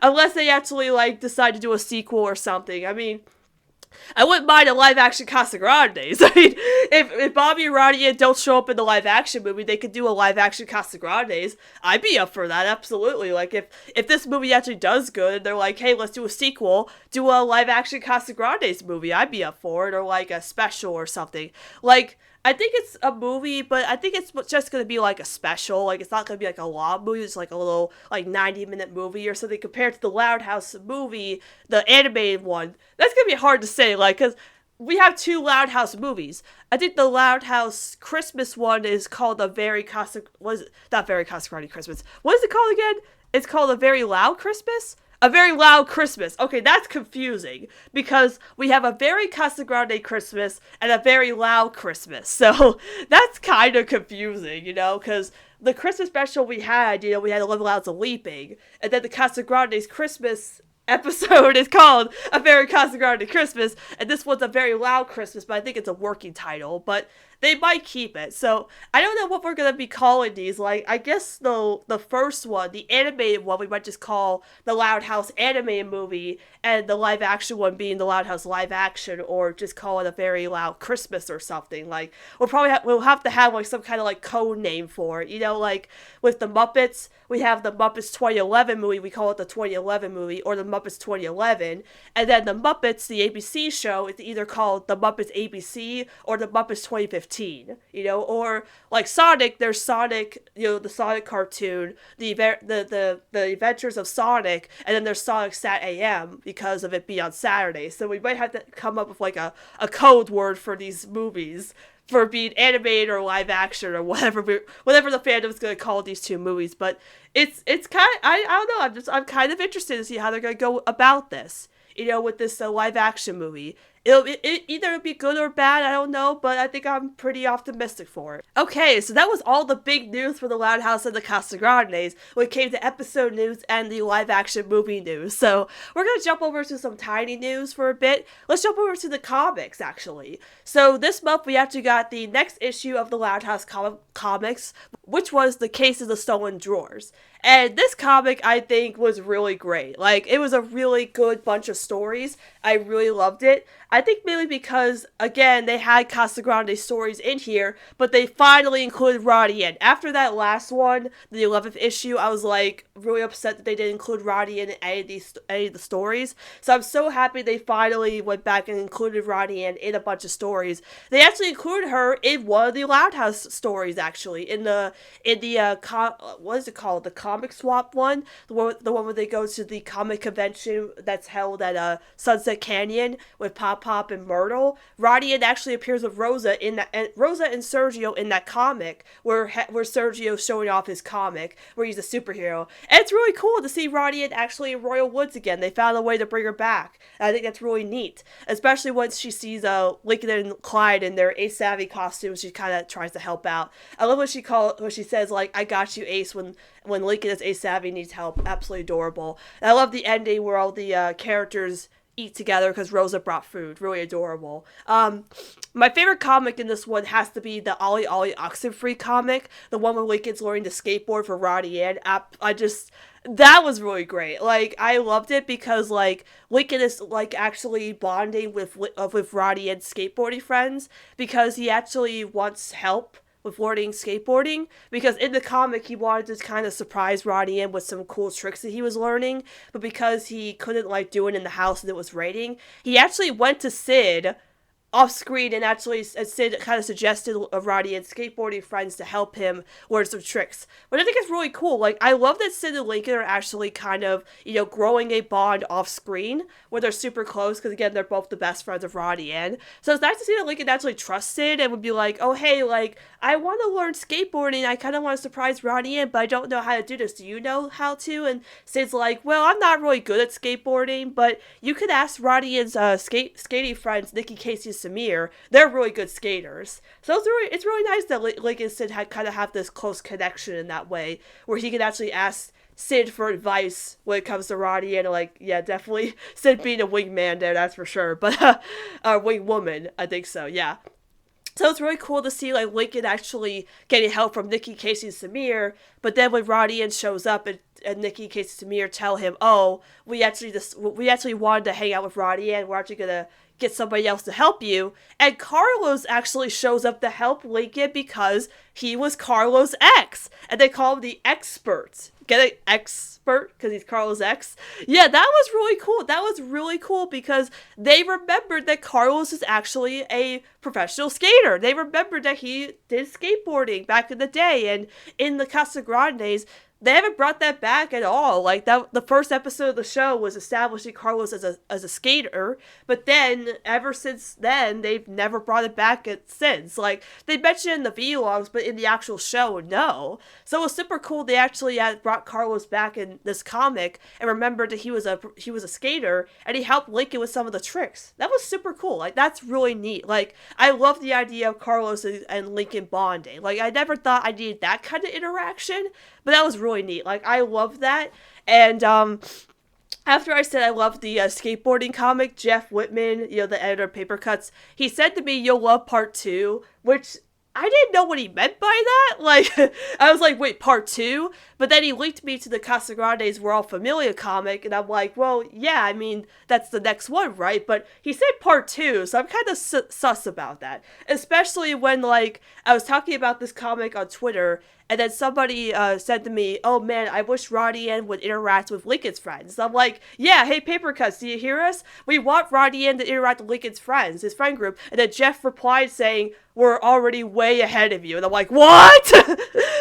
Unless they actually like decide to do a sequel or something. I mean, I wouldn't mind a live-action Casagrandes. I mean, if Bobby and Ronnie don't show up in the live-action movie, they could do a live-action Casagrandes. I'd be up for that, absolutely. Like, if this movie actually does good, they're like, hey, let's do a sequel, do a live-action Casagrandes movie, I'd be up for it, or like a special or something. Like, I think it's a movie, but I think it's just going to be like a special. Like, it's not going to be like a long movie. It's like a little, like, 90-minute movie or something compared to the Loud House movie, the animated one. That's going to be hard to say, like, because we have 2 Loud House movies. I think the Loud House Christmas one is called A Very Not Very Casagrande Christmas. What is it called again? It's called A Very Loud Christmas? A Very Loud Christmas. Okay, that's confusing, because we have a Very Casagrande Christmas and a Very Loud Christmas. So that's kind of confusing, because the Christmas special we had 11 Louds of Leaping, and then the Casagrande's Christmas episode is called A Very Casagrande Christmas, and this one's A Very Loud Christmas, but I think it's a working title, but they might keep it. So I don't know what we're going to be calling these. Like, I guess the first one, the animated one, we might just call the Loud House animated movie, and the live action one being the Loud House live action, or just call it A Very Loud Christmas or something. Like, we'll have to have like some kind of like code name for it. Like with the Muppets, we have the Muppets 2011 movie, we call it the 2011 movie, or the Muppets 2011, and then the Muppets, the ABC show, is either called the Muppets ABC or the Muppets 2015. Or like Sonic, there's Sonic, the Sonic cartoon, the Adventures of Sonic, and then there's Sonic Sat AM because of it being on Saturday. So we might have to come up with like a code word for these movies, for being animated or live action or whatever the fandom's gonna call these 2 movies. But it's kind of, I don't know, I'm kind of interested to see how they're gonna go about this, with this live action movie. it either be good or bad, I don't know, but I think I'm pretty optimistic for it. Okay, so that was all the big news for the Loud House and the Casagrandes when it came to episode news and the live action movie news. So we're gonna jump over to some tiny news for a bit. Let's jump over to the comics, actually. So this month we actually got the next issue of the Loud House comics, which was The Case of the Stolen Drawers. And this comic, I think, was really great. Like, it was a really good bunch of stories. I really loved it. I think mainly because, again, they had Casagrandes stories in here, but they finally included Roddy in. After that last one, the 11th issue, I was, like, really upset that they didn't include Roddy in any of the stories. So I'm so happy they finally went back and included Roddy in a bunch of stories. They actually included her in one of the Loud House stories, actually, what is it called? The comic swap one, the one where they go to the comic convention that's held at Sunset Canyon with Pop Pop and Myrtle. Roddy actually appears with Rosa and Sergio in that comic where Sergio's showing off his comic where he's a superhero. And it's really cool to see Roddy actually in Royal Woods again. They found a way to bring her back. And I think that's really neat, especially once she sees Lincoln and Clyde in their Ace Savvy costumes. She kind of tries to help out. I love when she says, like, "I got you, Ace," when Lincoln is Ace Savvy needs help. Absolutely adorable. And I love the ending where all the characters eat together because Rosa brought food. Really adorable. My favorite comic in this one has to be the Ollie Ollie Oxenfree comic, the one where Lincoln's learning to skateboard for Roddy Ann. That was really great. Like, I loved it because, like, Lincoln is, like, actually bonding with Roddy Ann's skateboarding friends because he actually wants help with learning skateboarding, because in the comic he wanted to kind of surprise Roddy Ann with some cool tricks that he was learning, but because he couldn't, like, do it in the house and it was raining, he actually went to Sid off screen and actually Sid kind of suggested Roddy and skateboarding friends to help him learn some tricks. But I think it's really cool. Like, I love that Sid and Lincoln are actually kind of, growing a bond off screen where they're super close because, again, they're both the best friends of Roddy Ann. So it's nice to see that Lincoln actually trusts Sid and would be like, "Oh, hey, like, I want to learn skateboarding. I kind of want to surprise Roddy Ann, but I don't know how to do this. Do you know how to?" And Sid's like, "Well, I'm not really good at skateboarding, but you could ask Roddy Ann's skating friends, Nikki, Casey, and Samir. They're really good skaters." So it's really nice that Lincoln and Sid kind of have this close connection in that way, where he can actually ask Sid for advice when it comes to Roddy, and, like, yeah, definitely Sid being a wingman there, that's for sure, but wing woman, I think so, yeah. So it's really cool to see, like, Lincoln actually getting help from Nikki, Casey, and Samir, but then when Roddy Ann shows up and Nikki, Casey, and Samir tell him, "Oh, we actually wanted to hang out with Roddy Ann, we're actually gonna get somebody else to help you," and Carlos actually shows up to help Lincoln because he was Carlos' ex, and they call him the expert. Get it? Expert? Because he's Carlos' ex? Yeah, that was really cool. That was really cool because they remembered that Carlos is actually a professional skater. They remembered that he did skateboarding back in the day, and in the Casagrandes, they haven't brought that back at all. Like, that, the first episode of the show was establishing Carlos as a skater, but then, ever since then, they've never brought it back since. Like, they mentioned it in the vlogs, but in the actual show, no. So it was super cool they actually brought Carlos back in this comic and remembered that he was a skater, and he helped Lincoln with some of the tricks. That was super cool. Like, that's really neat. Like, I love the idea of Carlos and Lincoln bonding. Like, I never thought I needed that kind of interaction, but that was really neat. Like, I love that. And after I said I loved the skateboarding comic, Jeff Whitman, the editor of Paper Cuts, he said to me, "You'll love part 2, which I didn't know what he meant by that. Like, I was like, wait, part 2? But then he linked me to the Casagrandes We're All Familia comic, and I'm like, well, yeah, I mean, that's the next one, right? But he said part 2, so I'm kind of sus about that. Especially when, like, I was talking about this comic on Twitter, and then somebody said to me, "Oh man, I wish Roddy Ann would interact with Lincoln's friends." I'm like, yeah, hey, Paper Cuts, do you hear us? We want Roddy Ann to interact with Lincoln's friends, his friend group. And then Jeff replied saying, "We're already way ahead of you." And I'm like, what?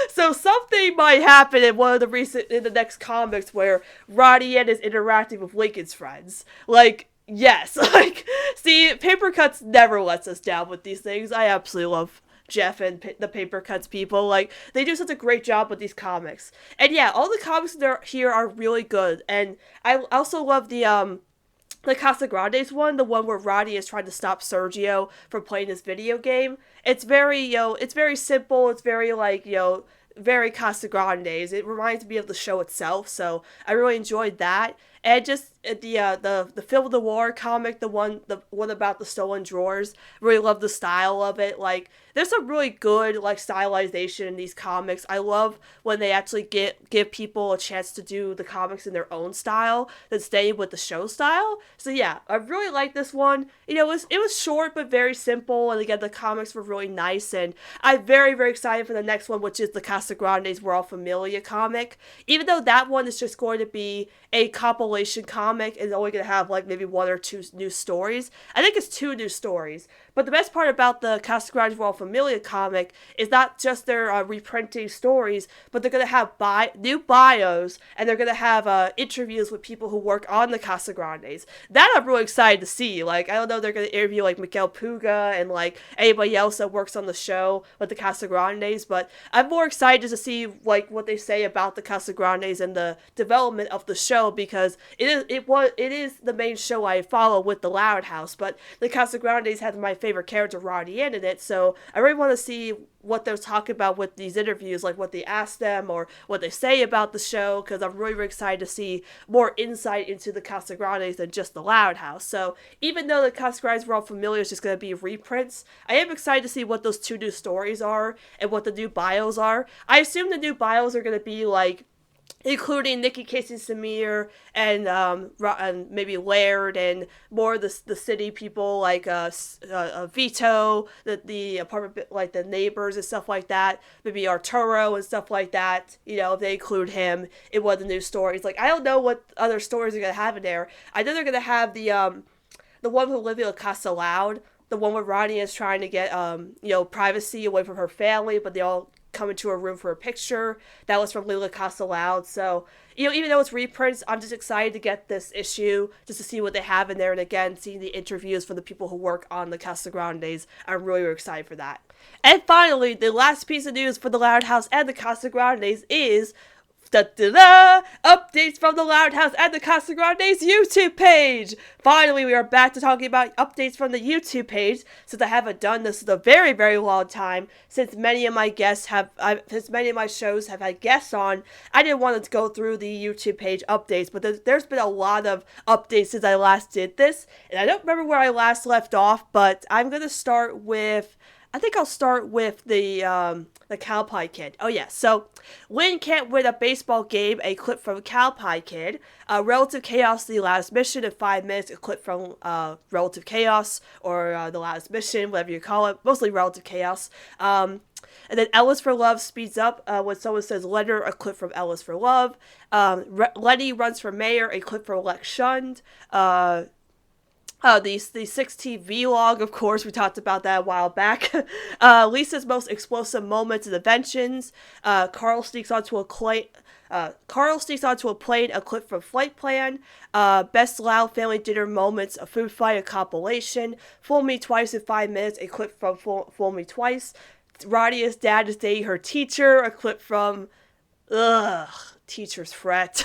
So something might happen in the next comics where Roddy Ann is interacting with Lincoln's friends. Like, yes. Like, see, Paper Cuts never lets us down with these things. I absolutely love Jeff and the Paper Cuts people. Like, they do such a great job with these comics. And yeah, all the comics here are really good. And I also love the the Casagrandes one, the one where Roddy is trying to stop Sergio from playing his video game. It's very, it's very simple. It's very like, very Casagrandes. It reminds me of the show itself, so I really enjoyed that. And just the Film of the War comic, the one about the stolen drawers, really love the style of it. Like, there's some really good like stylization in these comics. I love when they actually give people a chance to do the comics in their own style than staying with the show style. So yeah, I really like this one. It was short but very simple, and again the comics were really nice, and I'm very very excited for the next one, which is the Casagrandes We're All Familia comic. Even though that one is just going to be a compilation comic and only going to have like maybe one or two new stories. I think it's two new stories. But the best part about the Casagrandes We're All Familia comic is not just their reprinting stories, but they're going to have new bios, and they're going to have interviews with people who work on the Casagrandes. That I'm really excited to see. Like, I don't know, they're going to interview like Miguel Puga and like anybody else that works on the show with the Casagrandes, but I'm more excited to see like what they say about the Casagrandes and the development of the show, because it is the main show I follow with the Loud House, but the Casagrandes has my favorite character Roddy in it, so I really want to see what they're talking about with these interviews, like what they ask them or what they say about the show, because I'm really, really excited to see more insight into the Casagrandes than just the Loud House. So even though the Casagrandes We're All Familiar is just going to be reprints, I am excited to see what those two new stories are and what the new bios are. I assume the new bios are going to be like including Nikki, Casey, Samir, and maybe Laird, and more of the city people like Vito, the apartment, like the neighbors and stuff like that. Maybe Arturo and stuff like that. If they include him in one of the new stories. Like, I don't know what other stories they're gonna have in there. I know they're gonna have the one with Olivia CasaLoud, the one where Ronnie is trying to get privacy away from her family, but they all come into a room for a picture. That was from Lila CasaLoud. So, even though it's reprints, I'm just excited to get this issue just to see what they have in there. And again, seeing the interviews from the people who work on the Casagrandes, I'm really, really excited for that. And finally, the last piece of news for the Loud House and the Casagrandes is updates from the Loud House and the Casagrandes YouTube page. Finally, we are back to talking about updates from the YouTube page, since I haven't done this in a very, very long time. Since many of my shows have had guests on, I didn't want to go through the YouTube page updates, but there's been a lot of updates since I last did this, and I don't remember where I last left off, but I'm gonna start with. I think I'll start with the Cowpie Kid. Oh yeah, so Lynn can't win a baseball game, a clip from Cowpie Kid. Relative Chaos, the loudest mission in 5 minutes, a clip from Relative Chaos, or the loudest mission, whatever you call it, mostly Relative Chaos. And then Ellis for Love speeds up when someone says Leonard, a clip from Ellis for Love. Lenny runs for mayor, a clip from Lex Shund. The 16 vlog, of course, we talked about that a while back. Lisa's most explosive moments and inventions. Carl sneaks onto a plane, a clip from Flight Plan. Best Loud Family Dinner Moments, a food fight, a compilation. Fool Me Twice in 5 minutes, a clip from Fool Me Twice. Radia's dad is dating her teacher, a clip from Teacher's Fret.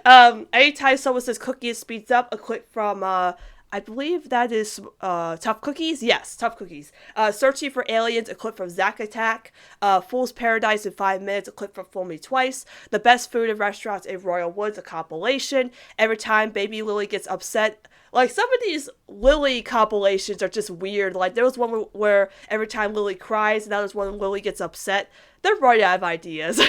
Anytime someone says cookies speeds up, a clip from I believe that is Tough Cookies. Yes, Tough Cookies. Searching for Aliens, a clip from Zack Attack. Fool's Paradise in 5 minutes, a clip from Fool Me Twice. The Best Food in Restaurants in Royal Woods, a compilation. Every time Baby Lily gets upset. Like, some of these Lily compilations are just weird. Like, there was one where every time Lily cries, and now there's one where Lily gets upset. They're running out of ideas.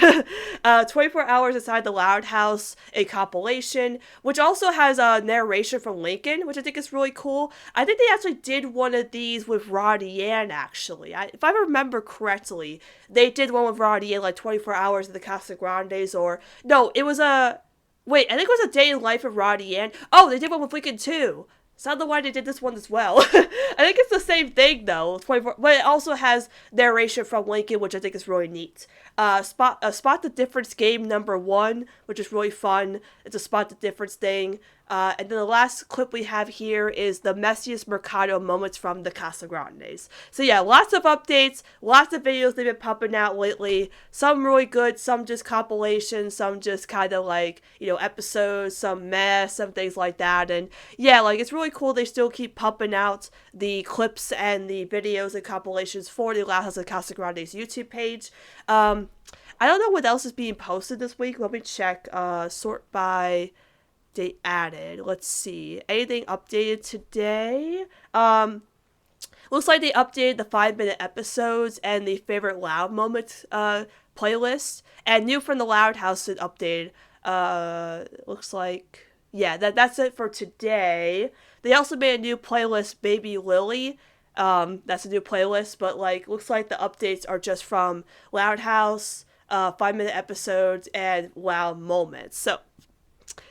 24 Hours Inside the Loud House, a compilation, which also has a narration from Lincoln, which I think is really cool. I think they actually did one of these with Roddy Yan, actually. If I remember correctly, they did one with Roddy Yan, like 24 Hours of the Casagrandes, or... No, it was a... Wait, I think it was A Day in Life of Roddy Yan. Oh, they did one with Lincoln too. So I don't know why they did this one as well. I think it's the same thing though, 24, but it also has narration from Lincoln, which I think is really neat. Spot the Difference game number 1, which is really fun. It's a spot the difference thing. And then the last clip we have here is the messiest Mercado moments from the Casagrandes. So yeah, lots of updates, lots of videos they've been pumping out lately. Some really good, some just compilations, some just kind of like, episodes, some meh, some things like that. And yeah, like it's really cool they still keep pumping out the clips and the videos and compilations for the Loud House of Casagrandes YouTube page. I don't know what else is being posted this week. Let me check. Sort by they added. Let's see. Anything updated today? Looks like they updated the 5-minute episodes and the favorite loud moments playlist. And new from the Loud House is updated. Looks like that's it for today. They also made a new playlist, Baby Lily. That's a new playlist, but like looks like the updates are just from Loud House, 5-minute episodes, and loud moments.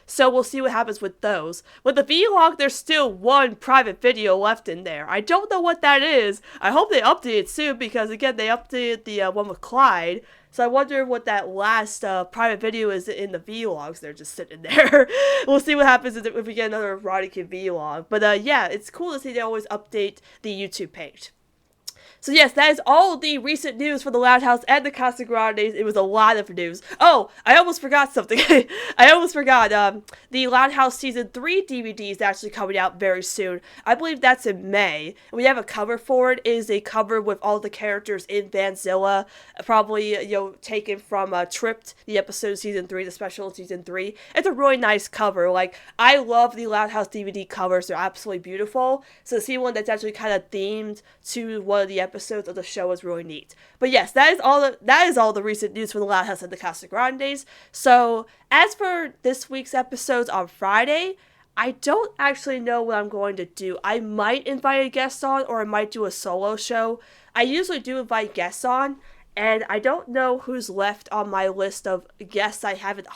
So we'll see what happens with those. With the vlog, there's still one private video left in there. I don't know what that is. I hope they update it soon because, again, they updated the one with Clyde. So I wonder what that last private video is in the vlogs. They're just sitting there. We'll see what happens if we get another Roddy Kid vlog. But yeah, it's cool to see they always update the YouTube page. So yes, that is all the recent news for the Loud House and the Casagrandes. It was a lot of news. Oh, I almost forgot something. I almost forgot. The Loud House Season 3 DVD is actually coming out very soon. I believe that's in May. We have a cover for it. It is a cover with all the characters in Vanzilla, probably, taken from Tripped, the episode of Season 3, the special in Season 3. It's a really nice cover. Like, I love the Loud House DVD covers. They're absolutely beautiful. So to see one that's actually kind of themed to one of the episodes of the show is really neat. But yes, that is all the recent news from the Loud House and the Casagrandes. So as for this week's episodes on Friday, I don't actually know what I'm going to do. I might invite a guest on, or I might do a solo show. I usually do invite guests on, and I don't know who's left on my list of guests I haven't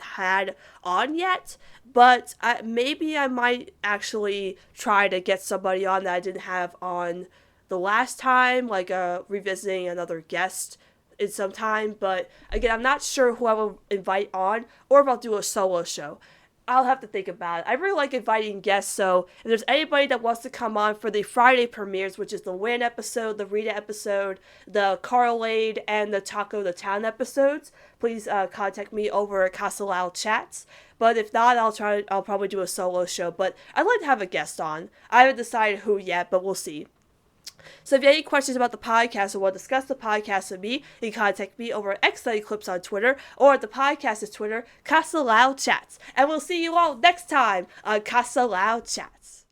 had on yet. But maybe I might actually try to get somebody on that I didn't have on the last time, like revisiting another guest in some time. But again, I'm not sure who I will invite on or if I'll do a solo show. I'll have to think about it. I really like inviting guests, so if there's anybody that wants to come on for the Friday premieres, which is the Win episode, the Rita episode, the Carlade, and the Taco the Town episodes, please contact me over at CasaLoud Chats. But if not, I'll probably do a solo show. But I'd like to have a guest on. I haven't decided who yet, but we'll see. So if you have any questions about the podcast or want to discuss the podcast with me, you can contact me over at XStudyClips on Twitter or at the podcast's Twitter, CasaLoud Chats. And we'll see you all next time on CasaLoud Chats.